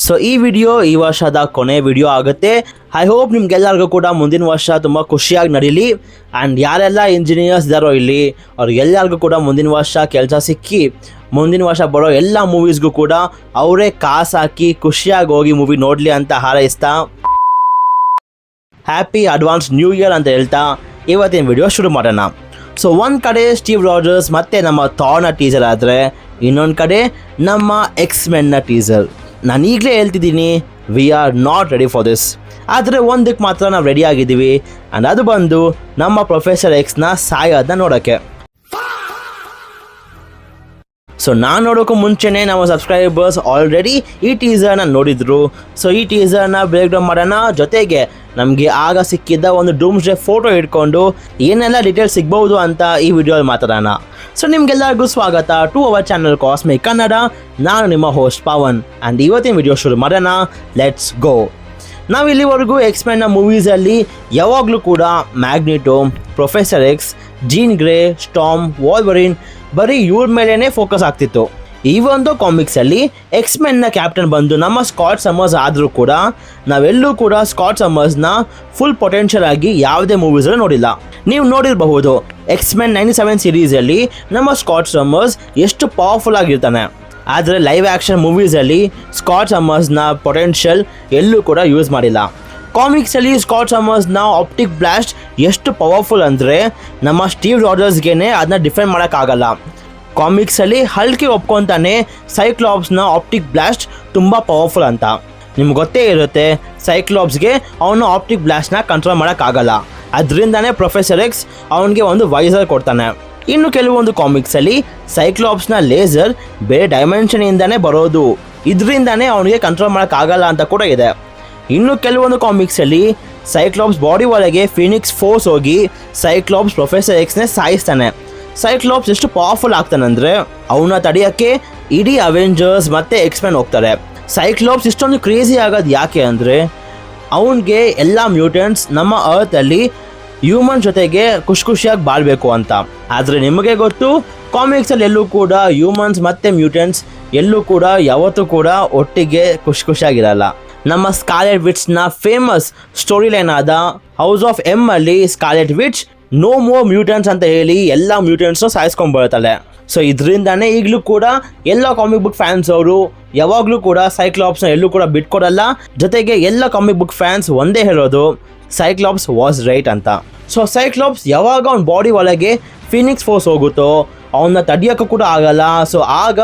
So ಈ video ಈ ವರ್ಷದ ಕೊನೆ ವಿಡಿಯೋ ಆಗುತ್ತೆ. ಐ ಹೋಪ್ ನಿಮ್ಗೆಲ್ಲರಿಗೂ ಕೂಡ ಮುಂದಿನ ವರ್ಷ ತುಂಬ ಖುಷಿಯಾಗಿ ನಡೀಲಿ. ಆ್ಯಂಡ್ ಯಾರೆಲ್ಲ ಇಂಜಿನಿಯರ್ಸ್ ಇದ್ದಾರೋ ಇಲ್ಲಿ ಅವ್ರಿಗೆಲ್ಲರಿಗೂ ಕೂಡ ಮುಂದಿನ ವರ್ಷ ಕೆಲಸ ಸಿಕ್ಕಿ ಮುಂದಿನ ವರ್ಷ ಬರೋ ಎಲ್ಲ ಮೂವೀಸ್ಗೂ ಕೂಡ ಅವರೇ ಕಾಸು ಹಾಕಿ ಖುಷಿಯಾಗಿ ಹೋಗಿ ಮೂವಿ ನೋಡಲಿ ಅಂತ ಹಾರೈಸ್ತಾ ಹ್ಯಾಪಿ ಅಡ್ವಾನ್ಸ್ ನ್ಯೂ ಇಯರ್ ಅಂತ ಹೇಳ್ತಾ ಇವತ್ತಿನ ವಿಡಿಯೋ ಶುರು ಮಾಡೋಣ. ಸೊ ಒಂದು ಕಡೆ ಸ್ಟೀವ್ ರಾಜರ್ಸ್ ಮತ್ತು ನಮ್ಮ ಥಾರ್ನ ಟೀಸರ್ ಆದರೆ ಇನ್ನೊಂದು ಕಡೆ ನಮ್ಮ ಎಕ್ಸ್-ಮೆನ್ನ ಟೀಸರ್. ನಾನು ಈಗಲೇ ಹೇಳ್ತಿದ್ದೀನಿ, we are not ready for this. ಆದರೆ ಒಂದಕ್ಕೆ ಮಾತ್ರ ನಾವು ರೆಡಿ ಆಗಿದ್ದೀವಿ, ಆ್ಯಂಡ್ ಅದು ಬಂದು ನಮ್ಮ ಪ್ರೊಫೆಸರ್ ಎಕ್ಸ್ನ ಸಾಯೋದನ್ನ ನೋಡೋಕ್ಕೆ. ಸೊ ನಾನು ನೋಡೋಕ್ಕೂ ಮುಂಚೆನೇ ನಮ್ಮ ಸಬ್ಸ್ಕ್ರೈಬರ್ಸ್ ಆಲ್ರೆಡಿ ಈ ಟೀಸರ್ನ ನೋಡಿದ್ರು. ಸೊ ಈ ಟೀಸರ್ನ ಬ್ರೇಕ್ ಡೌನ್ ಮಾಡೋಣ. ಜೊತೆಗೆ ನಮಗೆ ಆಗ ಸಿಕ್ಕಿದ್ದ ಒಂದು ಡೂಮ್ಸ್ಡೇ ಫೋಟೋ ಇಟ್ಕೊಂಡು ಏನೆಲ್ಲ ಡೀಟೇಲ್ಸ್ ಸಿಗ್ಬೋದು ಅಂತ ಈ ವಿಡಿಯೋಲಿ ಮಾತಾಡೋಣ. ಸೊ ನಿಮಗೆಲ್ಲರಿಗೂ ಸ್ವಾಗತ to our channel Cosmic Kannada. ನಾನು ನಿಮ್ಮ ಹೋಸ್ಟ್ ಪವನ್, ಆ್ಯಂಡ್ ಇವತ್ತಿನ ವಿಡಿಯೋ ಶುರು ಮಾಡೋಣ. Let's go. ನಾವು ಇಲ್ಲಿವರೆಗೂ ಎಕ್ಸ್-ಮೆನ್ನ ಮೂವೀಸಲ್ಲಿ ಯಾವಾಗಲೂ ಕೂಡ Magneto, Professor X, Jean Grey, Storm, Wolverine ಬರೀ ಇವ್ರ ಮೇಲೇ ಫೋಕಸ್ ಆಗ್ತಿತ್ತು. ಈ ಒಂದು ಕಾಮಿಕ್ಸಲ್ಲಿ ಎಕ್ಸ್-ಮೆನ್ನ ಕ್ಯಾಪ್ಟನ್ ಬಂದು ನಮ್ಮ ಸ್ಕಾಟ್ ಸಮರ್ಸ್ ಆದರೂ ಕೂಡ ನಾವೆಲ್ಲೂ ಕೂಡ ಸ್ಕಾಟ್ ಸಮರ್ಸ್ನ ಫುಲ್ ಪೊಟೆನ್ಷಿಯಲ್ ಆಗಿ ಯಾವುದೇ ಮೂವೀಸಲ್ಲಿ ನೋಡಿಲ್ಲ. ನೀವು ನೋಡಿರಬಹುದು ಎಕ್ಸ್-ಮೆನ್ 97 ಸೀರೀಸಲ್ಲಿ ನಮ್ಮ ಸ್ಕಾಟ್ ಸಮರ್ಸ್ ಎಷ್ಟು ಪವರ್ಫುಲ್ ಆಗಿರ್ತಾನೆ. ಆದರೆ ಲೈವ್ ಆ್ಯಕ್ಷನ್ ಮೂವೀಸಲ್ಲಿ ಸ್ಕಾಟ್ ಸಮರ್ಸ್ನ ಪೊಟೆನ್ಷಿಯಲ್ ಎಲ್ಲೂ ಕೂಡ ಯೂಸ್ ಮಾಡಿಲ್ಲ. ಕಾಮಿಕ್ಸಲ್ಲಿ ಸ್ಕಾಟ್ ಸಮರ್ಸ್ನ ಆಪ್ಟಿಕ್ ಬ್ಲಾಸ್ಟ್ ಎಷ್ಟು ಪವರ್ಫುಲ್ ಅಂದರೆ ನಮ್ಮ ಸ್ಟೀವ್ ರಾಜರ್ಸ್ಗೇನೆ ಅದನ್ನ ಡಿಫೆಂಡ್ ಮಾಡೋಕ್ಕಾಗಲ್ಲ. ಕಾಮಿಕ್ಸಲ್ಲಿ ಹಲ್ಕೆ ಒಪ್ಕೊತಾನೆ ಸೈಕ್ಲಾಪ್ಸ್ನ ಆಪ್ಟಿಕ್ ಬ್ಲಾಸ್ಟ್ ತುಂಬ ಪವರ್ಫುಲ್ ಅಂತ. ನಿಮ್ಗೆ ಗೊತ್ತೇ ಇರುತ್ತೆ, ಸೈಕ್ಲಾಪ್ಸ್ಗೆ ಅವನು ಆಪ್ಟಿಕ್ ಬ್ಲಾಸ್ಟ್ನ ಕಂಟ್ರೋಲ್ ಮಾಡೋಕ್ಕಾಗಲ್ಲ. ಅದರಿಂದನೇ ಪ್ರೊಫೆಸರ್ ಎಕ್ಸ್ ಅವನಿಗೆ ಒಂದು ವೈಸರ್ ಕೊಡ್ತಾನೆ. ಇನ್ನು ಕೆಲವೊಂದು ಕಾಮಿಕ್ಸಲ್ಲಿ ಸೈಕ್ಲಾಪ್ಸ್ನ ಲೇಸರ್ ಬೇರೆ ಡೈಮೆನ್ಷನಿಂದನೇ ಬರೋದು, ಇದರಿಂದನೇ ಅವನಿಗೆ ಕಂಟ್ರೋಲ್ ಮಾಡೋಕ್ಕಾಗಲ್ಲ ಅಂತ ಕೂಡ ಇದೆ. ಇನ್ನು ಕೆಲವೊಂದು ಕಾಮಿಕ್ಸಲ್ಲಿ ಸೈಕ್ಲಾಪ್ಸ್ ಬಾಡಿ ಒಳಗೆ ಫಿನಿಕ್ಸ್ ಫೋರ್ಸ್ ಹೋಗಿ ಸೈಕ್ಲಾಪ್ಸ್ ಪ್ರೊಫೆಸರ್ ಎಕ್ಸ್ನೇ ಸಾಯಿಸ್ತಾನೆ. ಸೈಕ್ಲಾಪ್ಸ್ ಎಷ್ಟು ಪವರ್ಫುಲ್ ಆಗ್ತಾನಂದರೆ ಅವನ್ನ ತಡೆಯೋಕ್ಕೆ ಇಡೀ ಅವೆಂಜರ್ಸ್ ಮತ್ತು ಎಕ್ಸ್-ಮೆನ್ ಹೋಗ್ತಾರೆ. ಸೈಕ್ಲಾಪ್ಸ್ ಇಷ್ಟೊಂದು ಕ್ರೇಜಿ ಆಗೋದು ಯಾಕೆ ಅಂದರೆ ಅವನಿಗೆ ಎಲ್ಲ ಮ್ಯೂಟೆಂಟ್ಸ್ ನಮ್ಮ ಅರ್ಥಲ್ಲಿ ಹ್ಯೂಮನ್ ಜೊತೆಗೆ ಖುಷಿಯಾಗಿ ಬಾಳಬೇಕು ಅಂತ. ಆದರೆ ನಿಮಗೆ ಗೊತ್ತು, ಕಾಮಿಕ್ಸಲ್ಲಿ ಎಲ್ಲೂ ಕೂಡ ಹ್ಯೂಮನ್ಸ್ ಮತ್ತು ಮ್ಯೂಟೆಂಟ್ಸ್ ಎಲ್ಲೂ ಕೂಡ ಯಾವತ್ತೂ ಕೂಡ ಒಟ್ಟಿಗೆ ಖುಷಿಯಾಗಿರಲ್ಲ. ನಮ್ಮ ಸ್ಕಾರ್ಲೆಟ್ ವಿಟ್ಸ್ನ ಫೇಮಸ್ ಸ್ಟೋರಿ ಲೈನ್ ಆದ ಹೌಸ್ ಆಫ್ ಎಮ್ ಅಲ್ಲಿ Scarlet Witch no more mutants ಅಂತ ಹೇಳಿ ಎಲ್ಲ ಮ್ಯೂಟೆಂಟ್ಸ್ನ ಸಾಯಿಸ್ಕೊಂಡ್ಬರ್ತಾಳೆ. ಸೊ ಇದರಿಂದಾನೇ ಈಗಲೂ ಕೂಡ ಎಲ್ಲ ಕಾಮಿಕ್ ಬುಕ್ ಫ್ಯಾನ್ಸ್ ಅವರು ಯಾವಾಗಲೂ ಕೂಡ ಸೈಕ್ಲಾಪ್ಸ್ನ ಎಲ್ಲೂ ಕೂಡ ಬಿಟ್ಕೊಡಲ್ಲ. ಜೊತೆಗೆ ಎಲ್ಲ ಕಾಮಿಕ್ ಬುಕ್ ಫ್ಯಾನ್ಸ್ ಒಂದೇ ಹೇಳೋದು, ಸೈಕ್ಲಾಪ್ಸ್ ವಾಸ್ ರೈಟ್ ಅಂತ. ಸೊ ಸೈಕ್ಲಾಪ್ಸ್ ಯಾವಾಗ ಅವ್ನ ಬಾಡಿ ಒಳಗೆ ಫಿನಿಕ್ಸ್ ಫೋರ್ಸ್ ಹೋಗುತ್ತೋ ಅವನ್ನ ತಡೆಯೋಕ್ಕೂ ಕೂಡ ಆಗಲ್ಲ. ಸೊ ಆಗ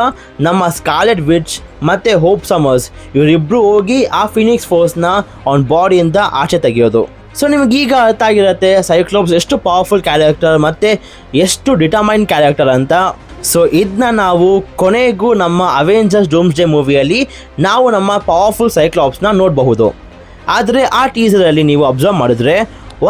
ನಮ್ಮ ಸ್ಕಾರ್ಲೆಟ್ ವಿಟ್ಚ್ ಮತ್ತು ಹೋಪ್ ಸಮರ್ಸ್ ಇವರಿಬ್ಬರು ಹೋಗಿ ಆ ಫಿನಿಕ್ಸ್ ಫೋರ್ಸ್ನ ಅವನ ಬಾಡಿಯಿಂದ ಆಚೆ ತೆಗೆಯೋದು. ಸೊ ನಿಮಗೀಗ ಅರ್ಥ ಆಗಿರುತ್ತೆ ಸೈಕ್ಲಾಪ್ಸ್ ಎಷ್ಟು ಪವರ್ಫುಲ್ ಕ್ಯಾರೆಕ್ಟರ್ ಮತ್ತು ಎಷ್ಟು ಡಿಟರ್ಮೈನ್ ಕ್ಯಾರೆಕ್ಟರ್ ಅಂತ. ಸೊ ಇದನ್ನ ನಾವು ಕೊನೆಗೂ ನಮ್ಮ ಅವೆಂಜರ್ಸ್ ಡೂಮ್ಸ್ಡೇ ಮೂವಿಯಲ್ಲಿ ನಾವು ನಮ್ಮ ಪವರ್ಫುಲ್ ಸೈಕ್ಲಾಪ್ಸ್ನ ನೋಡಬಹುದು. ಆದರೆ ಆ ಟೀಸರಲ್ಲಿ ನೀವು ಅಬ್ಸರ್ವ್ ಮಾಡಿದ್ರೆ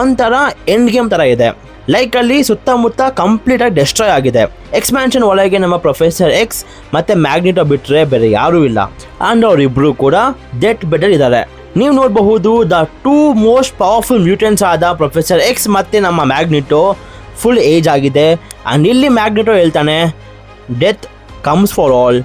ಒಂಥರ ಎಂಡ್ ಗೇಮ್ ಥರ ಇದೆ. ಲೈಕ್ ಅಲ್ಲಿ ಸುತ್ತಮುತ್ತ ಕಂಪ್ಲೀಟಾಗಿ ಡೆಸ್ಟ್ರಾಯ್ ಆಗಿದೆ. ಎಕ್ಸ್ಪ್ಯಾನ್ಷನ್ ಒಳಗೆ ನಮ್ಮ ಪ್ರೊಫೆಸರ್ ಎಕ್ಸ್ ಮತ್ತು ಮ್ಯಾಗ್ನಿಟೋ ಬಿಟ್ಟರೆ ಬೇರೆ ಯಾರೂ ಇಲ್ಲ. ಆ್ಯಂಡ್ ಅವರಿಬ್ಬರು ಕೂಡ ಡೆತ್ ಬೆಡರ್ ಇದ್ದಾರೆ. ನೀವು ನೋಡಬಹುದು the two most powerful mutants ಆದ ಪ್ರೊಫೆಸರ್ ಎಕ್ಸ್ ಮತ್ತು ನಮ್ಮ ಮ್ಯಾಗ್ನಿಟೋ ಫುಲ್ ಏಜ್ ಆಗಿದೆ. ಆ್ಯಂಡ್ ಇಲ್ಲಿ ಮ್ಯಾಗ್ನಿಟೋ ಹೇಳ್ತಾನೆ, death comes for all,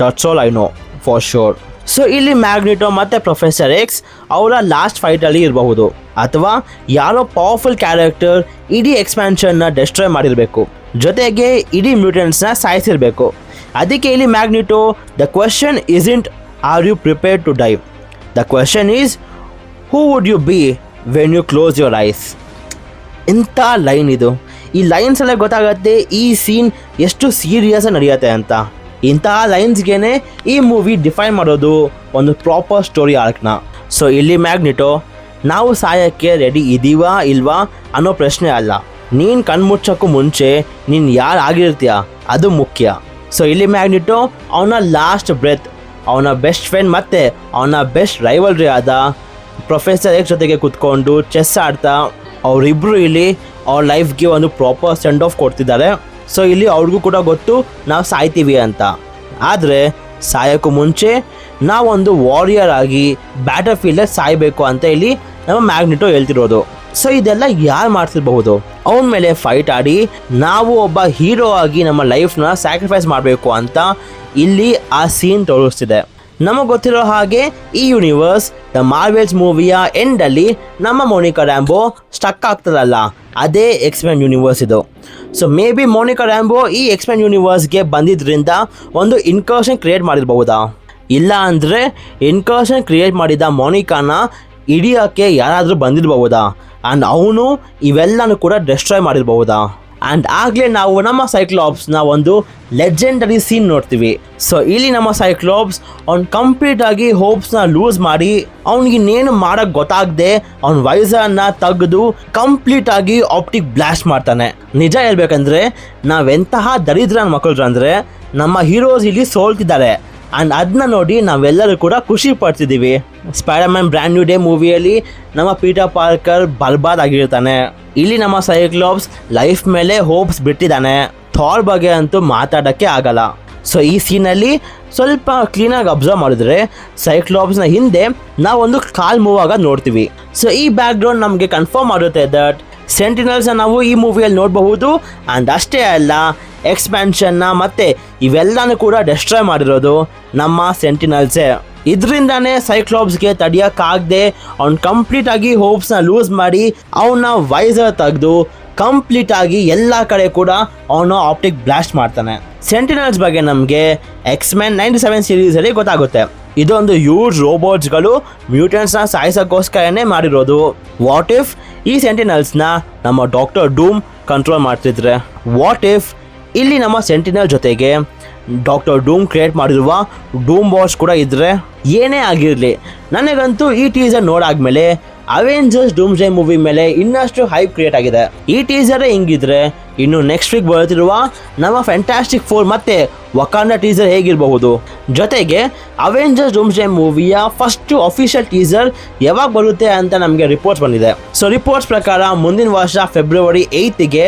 that's all I know for sure. So ಇಲ್ಲಿ ಮ್ಯಾಗ್ನಿಟೋ ಮತ್ತು ಪ್ರೊಫೆಸರ್ ಎಕ್ಸ್ ಅವರ ಲಾಸ್ಟ್ ಫೈಟಲ್ಲಿ ಇರಬಹುದು, ಅಥವಾ ಯಾರೋ ಪವರ್ಫುಲ್ ಕ್ಯಾರೆಕ್ಟರ್ ಇಡೀ ಎಕ್ಸ್ಪ್ಯಾನ್ಷನ್ನ ಡೆಸ್ಟ್ರಾಯ್ ಮಾಡಿರಬೇಕು, ಜೊತೆಗೆ ಇಡೀ ಮ್ಯೂಟೆಂಟ್ಸ್ನ ಸಾಯಿಸಿರಬೇಕು. ಅದಕ್ಕೆ ಇಲ್ಲಿ Magneto, the question isn't are you prepared to die, the question is who would you be when you close your eyes. ಇಂಥ ಲೈನ್ ಇದು. ಈ ಲೈನ್ಸ್ ಎಲ್ಲ ಗೊತ್ತಾಗುತ್ತೆ ಈ ಸೀನ್ ಎಷ್ಟು ಸೀರಿಯಸ್ ನಡೆಯುತ್ತೆ ಅಂತ. ಇಂತಹ ಲೈನ್ಸ್ಗೇನೆ ಈ ಮೂವಿ ಡಿಫೈನ್ ಮಾಡೋದು ಒಂದು ಪ್ರಾಪರ್ ಸ್ಟೋರಿ ಆರ್ಕ್ನ. ಸೊ ಇಲ್ಲಿ ಮ್ಯಾಗ್ನಿಟೋ, ನಾವು ಸಾಯೋಕ್ಕೆ ರೆಡಿ ಇದ್ದೀವಾ ಇಲ್ವಾ ಅನ್ನೋ ಪ್ರಶ್ನೆ ಅಲ್ಲ, ನೀನು ಕಣ್ಮುಚ್ಚೋಕ್ಕೂ ಮುಂಚೆ ನೀನು ಯಾರು ಆಗಿರ್ತೀಯ ಅದು ಮುಖ್ಯ. ಸೊ ಇಲ್ಲಿ ಮ್ಯಾಗ್ನಿಟೋ ಅವನ ಲಾಸ್ಟ್ ಬ್ರೆತ್ ಅವನ ಬೆಸ್ಟ್ ಫ್ರೆಂಡ್ ಮತ್ತು ಅವನ ಬೆಸ್ಟ್ ರೈವಲ್ರಿ ಆದ ಪ್ರೊಫೆಸರ್ ಎಕ್ಸ್ ಜೊತೆಗೆ ಕೂತ್ಕೊಂಡು ಚೆಸ್ ಆಡ್ತಾ ಅವರಿಬ್ಬರು ಇಲ್ಲಿ ಅವ್ರ ಲೈಫ್ಗೆ ಒಂದು ಪ್ರಾಪರ್ ಸೆಂಡ್ ಆಫ್ ಕೊಡ್ತಿದ್ದಾರೆ. ಸೊ ಇಲ್ಲಿ ಅವ್ರಿಗೂ ಕೂಡ ಗೊತ್ತು ನಾವು ಸಾಯ್ತೀವಿ ಅಂತ. ಆದರೆ ಸಾಯೋಕ್ಕೂ ಮುಂಚೆ ನಾವೊಂದು ವಾರಿಯರ್ ಆಗಿ ಬ್ಯಾಟಲ್ ಫೀಲ್ಡಲ್ಲಿ ಸಾಯಬೇಕು ಅಂತ ಇಲ್ಲಿ ನಮ್ಮ ಮ್ಯಾಗ್ನಿಟೋ ಹೇಳ್ತಿರೋದು. ಸೊ ಇದೆಲ್ಲ ಯಾರು ಮಾಡ್ತಿರಬಹುದು? ಅವನ ಮೇಲೆ ಫೈಟ್ ಆಡಿ ನಾವು ಒಬ್ಬ ಹೀರೋ ಆಗಿ ನಮ್ಮ ಲೈಫ್ನ ಸ್ಯಾಕ್ರಿಫೈಸ್ ಮಾಡಬೇಕು ಅಂತ ಇಲ್ಲಿ ಆ ಸೀನ್ ತೋರಿಸ್ತಿದೆ. ನಮಗೆ ಗೊತ್ತಿರೋ ಹಾಗೆ ಈ ಯೂನಿವರ್ಸ್ ದ ಮಾರ್ವೆಲ್ಸ್ ಮೂವಿಯ ಎಂಡಲ್ಲಿ ನಮ್ಮ ಮೋನಿಕಾ ರ್ಯಾಂಬೋ ಸ್ಟಕ್ ಆಗ್ತದಲ್ಲ, ಅದೇ ಎಕ್ಸ್ಮೆನ್ ಯೂನಿವರ್ಸ್ ಇದು. So maybe Monica Rambeau ಈ ಎಕ್ಸ್ಮೆನ್ ಯೂನಿವರ್ಸ್ಗೆ ಬಂದಿದ್ದರಿಂದ ಒಂದು ಇನ್ಕರ್ಷನ್ ಕ್ರಿಯೇಟ್ ಮಾಡಿರ್ಬಹುದಾ, ಇಲ್ಲ ಅಂದರೆ ಇನ್ಕರ್ಷನ್ ಕ್ರಿಯೇಟ್ ಮಾಡಿದ ಮೋನಿಕಾನ ಹಿಡಿಯೋಕ್ಕೆ ಯಾರಾದರೂ ಬಂದಿರಬಹುದಾ ಆ್ಯಂಡ್ ಅವನು ಇವೆಲ್ಲನೂ ಕೂಡ ಡೆಸ್ಟ್ರಾಯ್ ಮಾಡಿರಬಹುದಾ. ಆ್ಯಂಡ್ ಆಗಲೇ ನಾವು ನಮ್ಮ ಸೈಕ್ಲಾಪ್ಸ್ನ ಒಂದು ಲೆಜೆಂಡರಿ ಸೀನ್ ನೋಡ್ತೀವಿ. ಸೊ ಇಲ್ಲಿ ನಮ್ಮ ಸೈಕ್ಲಾಪ್ಸ್ ಅವ್ನು ಕಂಪ್ಲೀಟಾಗಿ ಹೋಪ್ಸ್ನ ಲೂಸ್ ಮಾಡಿ ಅವ್ನಿಗಿನ್ನೇನು ಮಾಡೋಕ್ಕೆ ಗೊತ್ತಾಗದೆ ಅವ್ನ ವೈಸರ್ನ ತೆಗೆದು ಕಂಪ್ಲೀಟಾಗಿ ಆಪ್ಟಿಕ್ ಬ್ಲಾಸ್ಟ್ ಮಾಡ್ತಾನೆ. ನಿಜ ಹೇಳ್ಬೇಕಂದ್ರೆ ನಾವೆಂತಹ ದರಿದ್ರ ಮಕ್ಕಳು ಅಂದರೆ ನಮ್ಮ ಹೀರೋಸ್ ಇಲ್ಲಿ ಸೋಲ್ತಿದ್ದಾರೆ ಆ್ಯಂಡ್ ಅದನ್ನ ನೋಡಿ ನಾವೆಲ್ಲರೂ ಕೂಡ ಖುಷಿ ಪಡ್ತಿದ್ದೀವಿ. ಸ್ಪೈಡರ್ಮ್ಯಾನ್ ಬ್ರ್ಯಾಂಡ್ ನ್ಯೂ ಡೇ ಮೂವಿಯಲ್ಲಿ ನಮ್ಮ ಪೀಟರ್ ಪಾರ್ಕರ್ ಬರ್ಬಾದ್ ಆಗಿರ್ತಾನೆ. ಇಲ್ಲಿ ನಮ್ಮ ಸೈಕ್ಲಾಪ್ಸ್ ಲೈಫ್ ಮೇಲೆ ಹೋಪ್ಸ್ ಬಿಟ್ಟಿದ್ದಾನೆ. ಥಾರ್ ಬಗ್ಗೆ ಅಂತೂ ಮಾತಾಡೋಕ್ಕೆ ಆಗಲ್ಲ. ಸೊ ಈ ಸೀನಲ್ಲಿ ಸ್ವಲ್ಪ ಕ್ಲೀನಾಗಿ ಅಬ್ಸರ್ವ್ ಮಾಡಿದ್ರೆ ಸೈಕ್ಲಾಪ್ಸ್ನ ಹಿಂದೆ ನಾವೊಂದು ಕಾಲ್ ಮೂವ್ ಆಗೋದು ನೋಡ್ತೀವಿ. ಸೊ ಈ ಬ್ಯಾಕ್ಗ್ರೌಂಡ್ ನಮಗೆ ಕನ್ಫರ್ಮ್ ಆಗುತ್ತೆ ದಟ್ ಸೆಂಟಿನಲ್ಸ್ನ ನಾವು ಈ ಮೂವಿಯಲ್ಲಿ ನೋಡಬಹುದು. ಆ್ಯಂಡ್ ಅಷ್ಟೇ ಅಲ್ಲ, ಎಕ್ಸ್ಪ್ಯಾನ್ಷನ್ನ ಮತ್ತು ಇವೆಲ್ಲನೂ ಕೂಡ ಡೆಸ್ಟ್ರಾಯ್ ಮಾಡಿರೋದು ನಮ್ಮ ಸೆಂಟಿನಲ್ಸೇ. ಇದರಿಂದಾನೇ ಸೈಕ್ಲಾಪ್ಸ್ಗೆ ತಡೆಯೋಕ್ಕಾಗದೆ ಅವ್ನು ಕಂಪ್ಲೀಟಾಗಿ ಹೋಪ್ಸ್ನ ಲೂಸ್ ಮಾಡಿ ಅವನ ವೈಸರ್ ತೆಗೆದು ಕಂಪ್ಲೀಟಾಗಿ ಎಲ್ಲ ಕಡೆ ಕೂಡ ಅವನು ಆಪ್ಟಿಕ್ ಬ್ಲಾಸ್ಟ್ ಮಾಡ್ತಾನೆ. ಸೆಂಟಿನಲ್ಸ್ ಬಗ್ಗೆ ನಮಗೆ ಎಕ್ಸ್ಮೆನ್ 97 ಸೀರೀಸಲ್ಲಿ ಗೊತ್ತಾಗುತ್ತೆ. ಇದೊಂದು ಯೂಸ್ ರೋಬೋಟ್ಸ್ಗಳು ಮ್ಯೂಟೆಂಟ್ಸ್ನ ಸಾಯಿಸೋಕ್ಕೋಸ್ಕರನೇ ಮಾಡಿರೋದು. ವಾಟ್ ಇಫ್ ಈ ಸೆಂಟಿನಲ್ಸ್ನ ನಮ್ಮ ಡಾಕ್ಟರ್ ಡೂಮ್ ಕಂಟ್ರೋಲ್ ಮಾಡ್ತಿದ್ರೆ? ವಾಟ್ ಇಫ್ ಇಲ್ಲಿ ನಮ್ಮ ಸೆಂಟಿನಲ್ ಜೊತೆಗೆ ಡಾಕ್ಟರ್ ಡೂಮ್ ಕ್ರಿಯೇಟ್ ಮಾಡಿರುವ ಡೂಮ್ ಬಾಸ್ ಕೂಡ ಇದ್ದರೆ? ಏನೇ ಆಗಿರಲಿ, ನನಗಂತೂ ಈ ಟೀಸರ್ ನೋಡಾದ್ಮೇಲೆ ಅವೆಂಜರ್ಸ್ ಡೂಮ್ಸ್ಡೇ ಮೂವಿ ಮೇಲೆ ಇನ್ನಷ್ಟು ಹೈಪ್ ಕ್ರಿಯೇಟ್ ಆಗಿದೆ. ಈ ಟೀಸರೇ ಹಿಂಗಿದ್ರೆ ಇನ್ನು ನೆಕ್ಸ್ಟ್ ವೀಕ್ ಬರುತ್ತಿರುವ ನಮ್ಮ ಫ್ಯಾಂಟಾಸ್ಟಿಕ್ ಫೋರ್ ಮತ್ತು ವಕಾಂಡ ಟೀಸರ್ ಹೇಗಿರಬಹುದು? ಜೊತೆಗೆ ಅವೆಂಜರ್ಸ್ ಡೂಮ್ಸ್ಡೇ ಮೂವಿಯ ಫಸ್ಟ್ ಅಫಿಷಿಯಲ್ ಟೀಸರ್ ಯಾವಾಗ ಬರುತ್ತೆ ಅಂತ ನಮಗೆ ರಿಪೋರ್ಟ್ಸ್ ಬಂದಿದೆ. ಸೊ ರಿಪೋರ್ಟ್ಸ್ ಪ್ರಕಾರ ಮುಂದಿನ ವರ್ಷ ಫೆಬ್ರವರಿ 8ಗೆ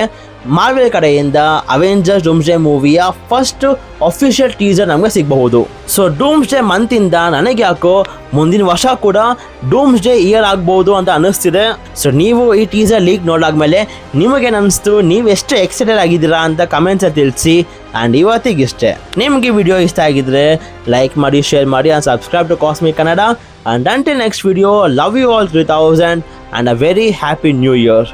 ಮಾರ್ವೆಲ್ ಕಡೆಯಿಂದ ಅವೆಂಜರ್ಸ್ ಡೂಮ್ಸ್ಡೇ ಮೂವಿಯ ಫಸ್ಟ್ ಅಫಿಷಿಯಲ್ ಟೀಸರ್ ನಮಗೆ ಸಿಗಬಹುದು. ಸೊ ಡೂಮ್ಸ್ಡೇ ಮಂತಿಂದ ನನಗೆ ಯಾಕೋ ಮುಂದಿನ ವರ್ಷ ಕೂಡ ಡೂಮ್ಸ್ಡೇ ಇಯರ್ ಆಗ್ಬೋದು ಅಂತ ಅನ್ನಿಸ್ತಿದೆ. ಸೊ ನೀವು ಈ ಟೀಸರ್ ಲೀಕ್ ನೋಡಾದ್ಮೇಲೆ ನಿಮಗೇನು ಅನಿಸ್ತು, ನೀವು ಎಷ್ಟು ಎಕ್ಸೈಟೆಡ್ ಆಗಿದ್ದೀರಾ ಅಂತ ಕಮೆಂಟ್ಸಲ್ಲಿ ತಿಳಿಸಿ. ಆ್ಯಂಡ್ ಇವತ್ತಿಗಿಷ್ಟೇ. ನಿಮಗೆ ವಿಡಿಯೋ ಇಷ್ಟ ಆಗಿದ್ರೆ ಲೈಕ್ ಮಾಡಿ, ಶೇರ್ ಮಾಡಿ and subscribe to Cosmic Kannada. And until next video, love you all 3000 and a very happy new year.